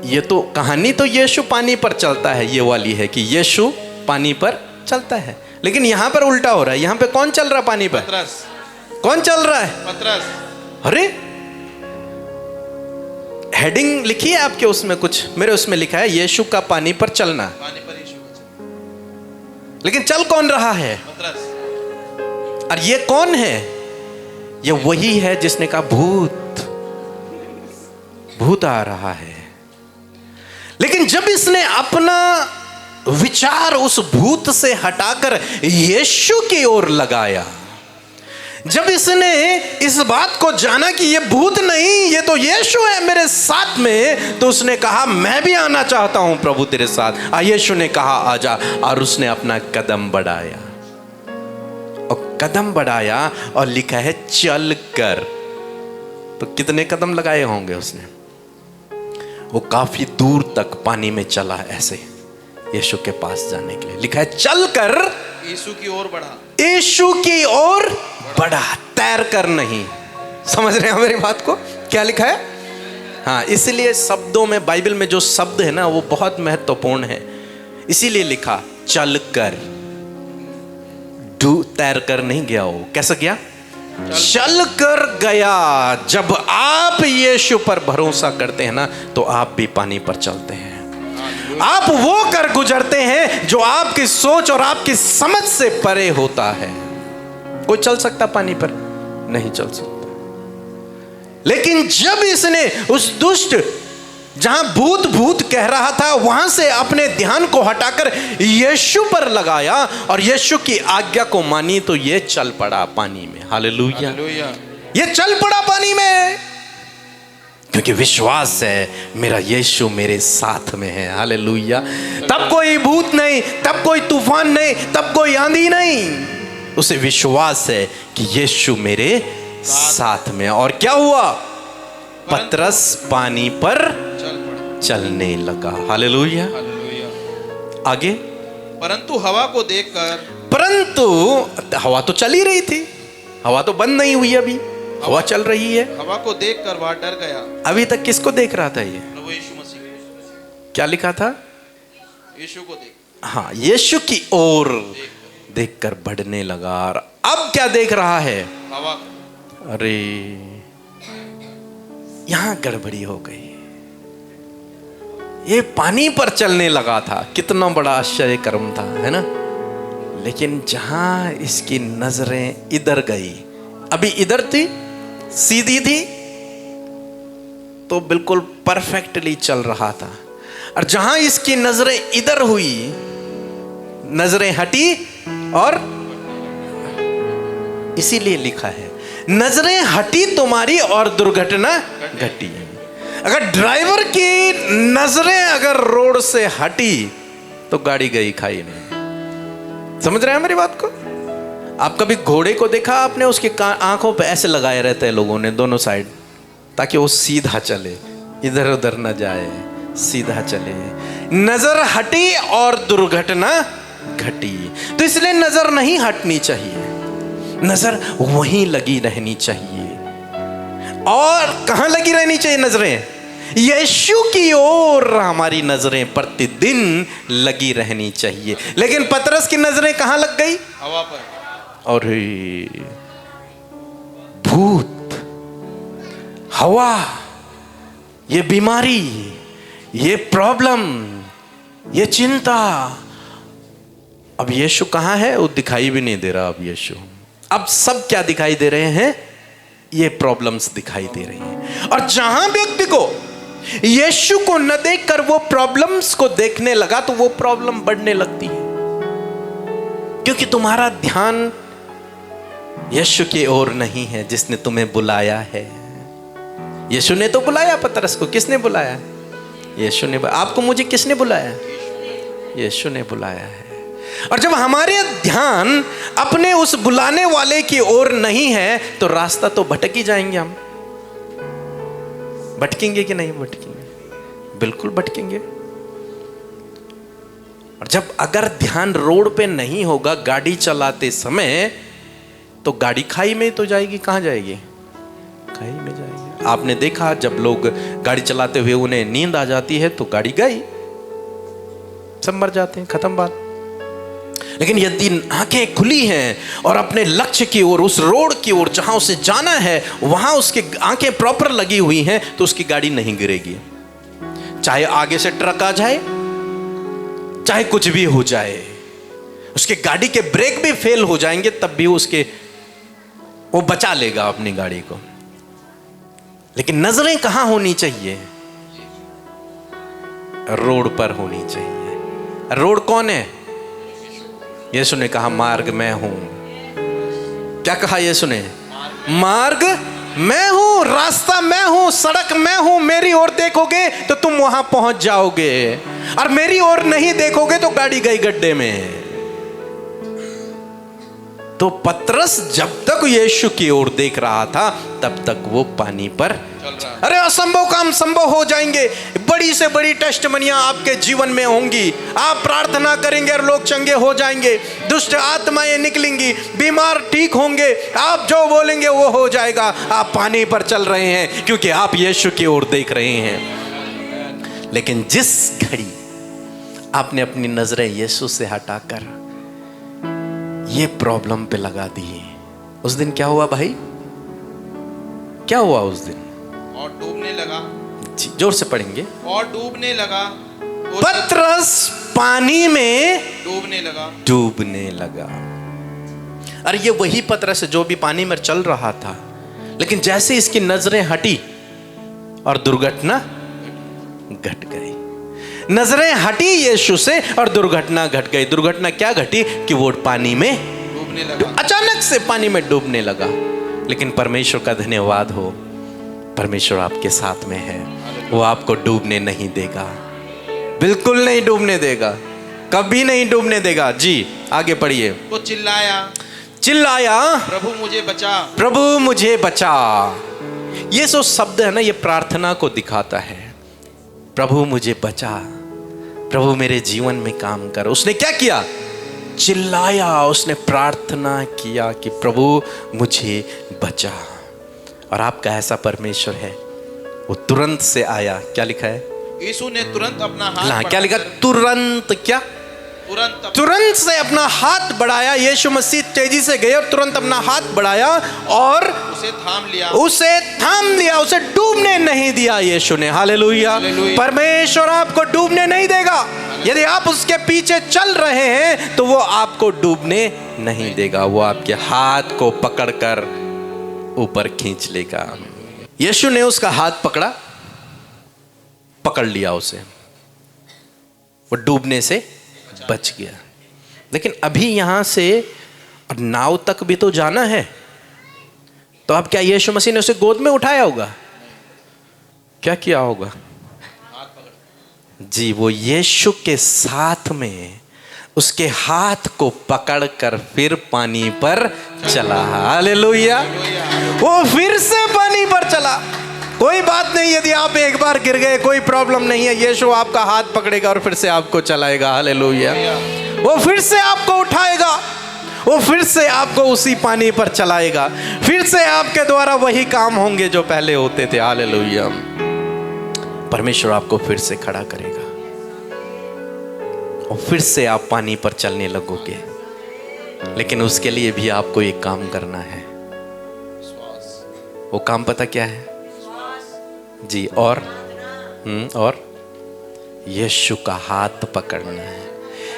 [SPEAKER 1] ये तो कहानी तो यीशु पानी पर चलता है, ये वाली है कि यीशु पानी पर चलता है, लेकिन यहां पर उल्टा हो रहा है। यहां पे कौन चल रहा है पानी पर?
[SPEAKER 2] पतरस।
[SPEAKER 1] कौन चल रहा है?
[SPEAKER 2] पतरस।
[SPEAKER 1] अरे हेडिंग लिखी है आपके उसमें कुछ, मेरे उसमें लिखा है यीशु का पानी पर चलना।
[SPEAKER 2] पानी पर यीशु का चलना।
[SPEAKER 1] लेकिन चल कौन रहा है?
[SPEAKER 2] पतरस।
[SPEAKER 1] और ये कौन है? ये वही है जिसने कहा भूत आ रहा है। लेकिन जब इसने अपना विचार उस भूत से हटाकर यीशु की ओर लगाया, जब इसने इस बात को जाना कि ये भूत नहीं, ये तो यीशु है मेरे साथ में, तो उसने कहा मैं भी आना चाहता हूं प्रभु तेरे साथ। यीशु ने कहा आजा, और उसने अपना कदम बढ़ाया और लिखा है चल कर। तो कितने कदम लगाए होंगे उसने? वो काफी दूर तक पानी में चला ऐसे यीशु के पास जाने के लिए। लिखा है चल कर
[SPEAKER 2] यीशु की ओर बढ़ा।
[SPEAKER 1] यीशु की ओर बढ़ा, तैर कर नहीं। समझ रहे हैं मेरी बात को? क्या लिखा है? हाँ, इसलिए शब्दों में, बाइबल में जो शब्द है ना वो बहुत महत्वपूर्ण है। इसीलिए लिखा चल कर, तैर कर नहीं गया। वो कैसा गया? चल कर गया। जब आप यीशु पर भरोसा करते हैं ना तो आप भी पानी पर चलते हैं। आप वो कर गुजरते हैं जो आपकी सोच और आपकी समझ से परे होता है। कोई चल सकता पानी पर? नहीं चल सकता। लेकिन जब इसने उस दुष्ट, जहां भूत कह रहा था, वहां से अपने ध्यान को हटाकर यीशु पर लगाया और यीशु की आज्ञा को मानी, तो ये चल पड़ा पानी में। हालेलुया। ये चल पड़ा पानी में क्योंकि विश्वास है मेरा यीशु मेरे साथ में है। हालेलुया। तब कोई भूत नहीं, तब कोई तूफान नहीं, तब कोई आंधी नहीं। उसे विश्वास है कि यीशु मेरे साथ में। और क्या हुआ? पतरस पानी पर चलने लगा। हालेलुया। आगे,
[SPEAKER 2] परंतु हवा को देखकर,
[SPEAKER 1] परंतु हवा तो चल ही रही थी, हवा तो बंद नहीं हुई, अभी हवा चल रही है।
[SPEAKER 2] हवा को देखकर वह डर गया।
[SPEAKER 1] अभी तक किसको देख रहा था ये?
[SPEAKER 2] प्रभु यीशु मसीह।
[SPEAKER 1] क्या लिखा था?
[SPEAKER 2] यीशु को देख।
[SPEAKER 1] हाँ, यीशु की ओर देखकर बढ़ने लगा। अब क्या देख रहा है?
[SPEAKER 2] हवा।
[SPEAKER 1] अरे यहां गड़बड़ी हो गई। ये पानी पर चलने लगा था। कितना बड़ा आश्चर्य कर्म था, है ना। लेकिन जहां इसकी नजरें इधर गई, अभी इधर थी, सीधी थी, तो बिल्कुल परफेक्टली चल रहा था। और जहां इसकी नजरें इधर हुई, नजरें हटी और इसीलिए लिखा है नजरें हटी तुम्हारी और दुर्घटना घटी। अगर ड्राइवर की नजरें अगर रोड से हटी तो गाड़ी गई खाई में। समझ रहे हैं मेरी बात को? आप कभी घोड़े को देखा आपने? उसकी आंखों पे ऐसे लगाए रहते हैं लोगों ने दोनों साइड, ताकि वो सीधा चले, इधर उधर न जाए, सीधा चले। नजर हटी और दुर्घटना घटी। तो इसलिए नजर नहीं हटनी चाहिए, नजर वहीं लगी रहनी चाहिए। और कहां लगी रहनी चाहिए नजरें? यीशु की ओर हमारी नजरें प्रतिदिन लगी रहनी चाहिए। लेकिन पतरस की नजरें कहां लग गई?
[SPEAKER 2] हवा पर।
[SPEAKER 1] और भूत, हवा, ये बीमारी, ये प्रॉब्लम, ये चिंता। अब यीशु कहां है? वो दिखाई भी नहीं दे रहा अब यीशु। अब सब क्या दिखाई दे रहे हैं? ये प्रॉब्लम्स दिखाई दे रही हैं। और जहां व्यक्ति को यीशु को न देखकर वो प्रॉब्लम्स को देखने लगा, तो वो प्रॉब्लम बढ़ने लगती है, क्योंकि तुम्हारा ध्यान यीशु की ओर नहीं है जिसने तुम्हें बुलाया है। यीशु ने तो बुलाया पतरस को। किसने बुलाया? यीशु ने। आपको मुझे किसने बुलाया? यीशु ने बुलाया है। और जब हमारे ध्यान अपने उस बुलाने वाले की ओर नहीं है, तो रास्ता तो भटक ही जाएंगे हम। भटकेंगे कि नहीं भटकेंगे? बिल्कुल भटकेंगे। और जब अगर ध्यान रोड पे नहीं होगा गाड़ी चलाते समय, तो गाड़ी खाई में तो जाएगी। कहां जाएगी? खाई में जाएगी। आपने देखा जब लोग गाड़ी चलाते हुए उन्हें नींद आ जाती है तो गाड़ी गई, सब मर जाते हैं, खत्म बात। लेकिन यदि आंखें खुली हैं और अपने लक्ष्य की ओर, उस रोड की ओर जहां उसे जाना है, वहां उसकी आंखें प्रॉपर लगी हुई हैं, तो उसकी गाड़ी नहीं गिरेगी। चाहे आगे से ट्रक आ जाए, चाहे कुछ भी हो जाए, उसकी गाड़ी के ब्रेक भी फेल हो जाएंगे, तब भी वो बचा लेगा अपनी गाड़ी को। लेकिन नजरें कहां होनी चाहिए? रोड पर होनी चाहिए। रोड कौन है? यीशु ने कहा मार्ग मैं हूं। क्या कहा यीशु ने? मार्ग मैं हूं, रास्ता मैं हूं, सड़क मैं हूं। मेरी ओर देखोगे तो तुम वहां पहुंच जाओगे, और मेरी ओर नहीं देखोगे तो गाड़ी गई गड्ढे में। तो पतरस जब तक यीशु की ओर देख रहा था, तब तक वो पानी पर चल रहा। अरे असंभव काम संभव हो जाएंगे। बड़ी से बड़ी टेस्टमनियां आपके जीवन में होंगी। आप प्रार्थना करेंगे और लोग चंगे हो जाएंगे, दुष्ट आत्माएं निकलेंगी, बीमार ठीक होंगे, आप जो बोलेंगे वो हो जाएगा। आप पानी पर चल रहे हैं क्योंकि आप यीशु की ओर देख रहे हैं। लेकिन जिस घड़ी आपने अपनी नजरें यीशु से हटाकर ये प्रॉब्लम पे लगा दी, उस दिन क्या हुआ भाई? क्या हुआ उस दिन?
[SPEAKER 2] और डूबने लगा।
[SPEAKER 1] जी, जोर से पढ़ेंगे।
[SPEAKER 2] और डूबने लगा।
[SPEAKER 1] पतरस पानी में डूबने लगा। अरे ये वही पतरस है जो भी पानी में चल रहा था, लेकिन जैसे इसकी नजरें हटी और दुर्घटना घट गई। नजरें हटी यीशु से और दुर्घटना घट गई। दुर्घटना क्या घटी? कि वो पानी में
[SPEAKER 2] डूबने लगा।
[SPEAKER 1] अचानक से पानी में डूबने लगा। लेकिन परमेश्वर का धन्यवाद हो, परमेश्वर आपके साथ में है। वो आपको डूबने नहीं देगा, बिल्कुल नहीं डूबने देगा, कभी नहीं डूबने देगा। जी आगे पढ़िए।
[SPEAKER 2] तो चिल्लाया प्रभु मुझे बचा,
[SPEAKER 1] प्रभु मुझे बचा। ये जो शब्द है ना, ये प्रार्थना को दिखाता है। प्रभु मुझे बचा, प्रभु मेरे जीवन में काम कर। उसने क्या किया? चिल्लाया, उसने प्रार्थना किया कि प्रभु मुझे बचा। और आपका ऐसा परमेश्वर है, वो तुरंत से आया। क्या लिखा है?
[SPEAKER 2] यीशु ने तुरंत अपना हाथ
[SPEAKER 1] क्या लिखा? तुरंत क्या? तुरंत से अपना हाथ बढ़ाया। यीशु मसीह तेजी से गए और तुरंत अपना हाथ बढ़ाया और
[SPEAKER 2] उसे थाम लिया,
[SPEAKER 1] उसे डूबने नहीं दिया यीशु ने। हालेलुया।
[SPEAKER 2] हालेलुया।
[SPEAKER 1] परमेश्वर आपको डूबने नहीं देगा। यदि आप उसके पीछे चल रहे हैं तो वो आपको डूबने नहीं देगा, वो आपके हाथ को पकड़कर ऊपर खींच लेगा। यीशु ने उसका हाथ पकड़ लिया उसे, वो डूबने से बच गया। लेकिन अभी यहां से नाव तक भी तो जाना है, तो अब क्या यीशु मसीह ने उसे गोद में उठाया होगा? क्या किया होगा? जी, वो यीशु के साथ में उसके हाथ को पकड़कर फिर पानी पर चला। हालेलुया। वो फिर से पानी पर चला। कोई बात नहीं, यदि आप एक बार गिर गए कोई प्रॉब्लम नहीं है, यीशु आपका हाथ पकड़ेगा और फिर से आपको चलाएगा। हालेलुया। वो फिर से आपको उठाएगा, वो फिर से आपको उसी पानी पर चलाएगा, फिर से आपके द्वारा वही काम होंगे जो पहले होते थे। हालेलुया। परमेश्वर आपको फिर से खड़ा करेगा और फिर से आप पानी पर चलने लगोगे। लेकिन उसके लिए भी आपको एक काम करना है। वो काम पता क्या है? जी, और यीशु का हाथ पकड़ना है।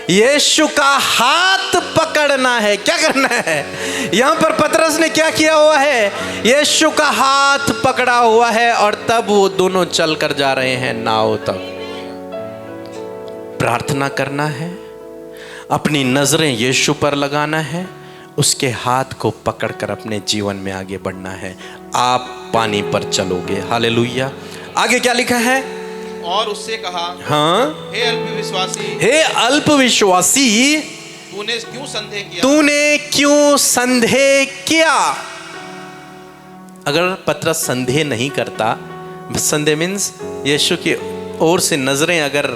[SPEAKER 1] यीशु का हाथ पकड़ना है। क्या करना है? यहां पर पतरस ने क्या किया हुआ है? यीशु का हाथ पकड़ा हुआ है और तब वो दोनों चल कर जा रहे हैं नाव तक। प्रार्थना करना है, अपनी नजरें यीशु पर लगाना है, उसके हाथ को पकड़कर अपने जीवन में आगे बढ़ना है। आप पानी पर चलोगे। हालेलुया। आगे क्या लिखा है?
[SPEAKER 2] और उससे कहा,
[SPEAKER 1] हाँ,
[SPEAKER 2] हे अल्पविश्वासी,
[SPEAKER 1] हे अल्पविश्वासी,
[SPEAKER 2] तूने क्यों संदेह किया?
[SPEAKER 1] तूने क्यों संदेह किया? अगर पतरस संदेह नहीं करता, संदेह मीन्स यीशु की ओर से नजरें अगर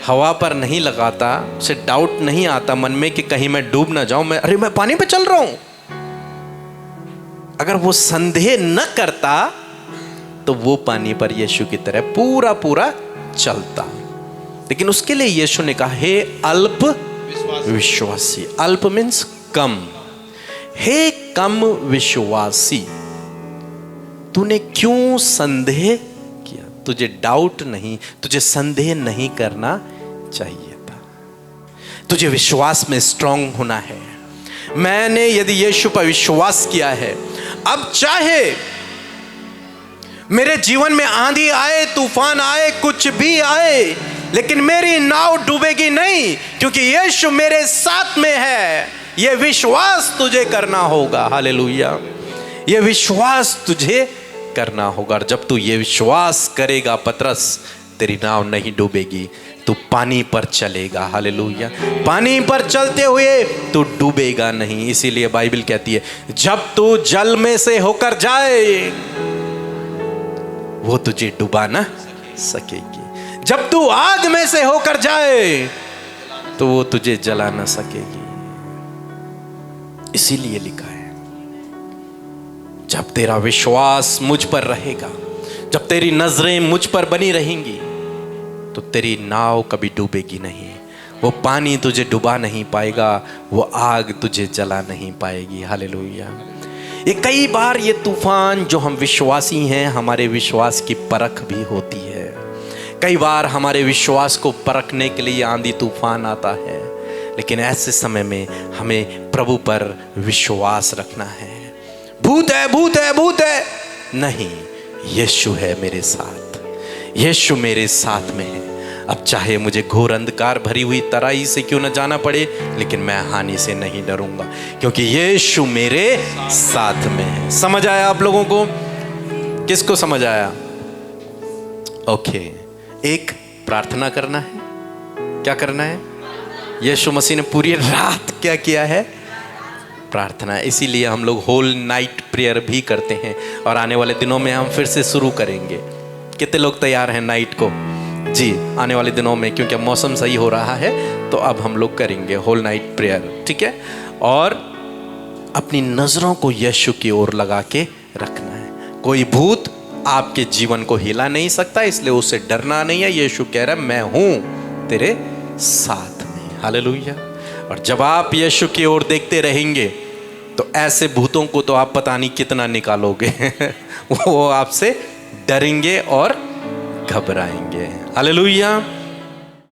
[SPEAKER 1] हवा पर नहीं लगाता, उसे डाउट नहीं आता मन में कि कहीं मैं डूब ना जाऊं, मैं पानी पे चल रहा हूं, अगर वो संदेह न करता तो वो पानी पर यीशु की तरह पूरा पूरा चलता। लेकिन उसके लिए यीशु ने कहा, हे अल्प विश्वासी। अल्प मीन्स कम। हे कम विश्वासी, तूने क्यों संदेह किया? तुझे डाउट नहीं, तुझे संदेह नहीं करना चाहिए था। तुझे विश्वास में स्ट्रांग होना है। मैंने यदि यीशु पर विश्वास किया है, अब चाहे मेरे जीवन में आंधी आए, तूफान आए, कुछ भी आए, लेकिन मेरी नाव डूबेगी नहीं, क्योंकि यीशु मेरे साथ में है। यह विश्वास तुझे करना होगा। हालेलुया। यह विश्वास तुझे करना होगा। और जब तू ये विश्वास करेगा पतरस, तेरी नाव नहीं डूबेगी, तू पानी पर चलेगा। हालेलुया। पानी पर चलते हुए तू डूबेगा नहीं। इसीलिए बाइबल कहती है, जब तू जल में से होकर जाए वो तुझे डुबा ना सकेगी। जब तू आग में से होकर जाए तो वो तुझे जला ना सकेगी। इसीलिए लिखा है, जब तेरा विश्वास मुझ पर रहेगा, जब तेरी नजरें मुझ पर बनी रहेंगी, तो तेरी नाव कभी डूबेगी नहीं। वो पानी तुझे डुबा नहीं पाएगा, वो आग तुझे जला नहीं पाएगी। हालेलुया। ये कई बार ये तूफान जो हम विश्वासी हैं, हमारे विश्वास की परख भी होती है। कई बार हमारे विश्वास को परखने के लिए आंधी तूफान आता है, लेकिन ऐसे समय में हमें प्रभु पर विश्वास रखना है। भूत है, भूत है, भूत है, नहीं, यीशु है मेरे साथ, यीशु मेरे साथ में है। अब चाहे मुझे घोर अंधकार भरी हुई तराई से क्यों न जाना पड़े, लेकिन मैं हानि से नहीं डरूंगा, क्योंकि यीशु मेरे साथ में है। समझ आया आप लोगों को? किसको समझ आया? ओके। एक, प्रार्थना करना है। क्या करना है? यीशु मसीह ने पूरी रात क्या किया है? प्रार्थना। इसीलिए हम लोग होल नाइट प्रेयर भी करते हैं, और आने वाले दिनों में हम फिर से शुरू करेंगे। कितने लोग तैयार हैं नाइट को? जी, आने वाले दिनों में, क्योंकि मौसम सही हो रहा है, तो अब हम लोग करेंगे होल नाइट प्रेयर। ठीक है? और अपनी नजरों को यीशु की ओर लगा के रखना है। कोई भूत आपके जीवन को हिला नहीं सकता, इसलिए उससे डरना नहीं है। यीशु कह रहा है, मैं हूं तेरे साथ में। हालेलुया। और जब आप यीशु की ओर देखते रहेंगे तो ऐसे भूतों को तो आप पता नहीं कितना निकालोगे वो आपसे डरेंगे और घबराएंगे। हालेलुया।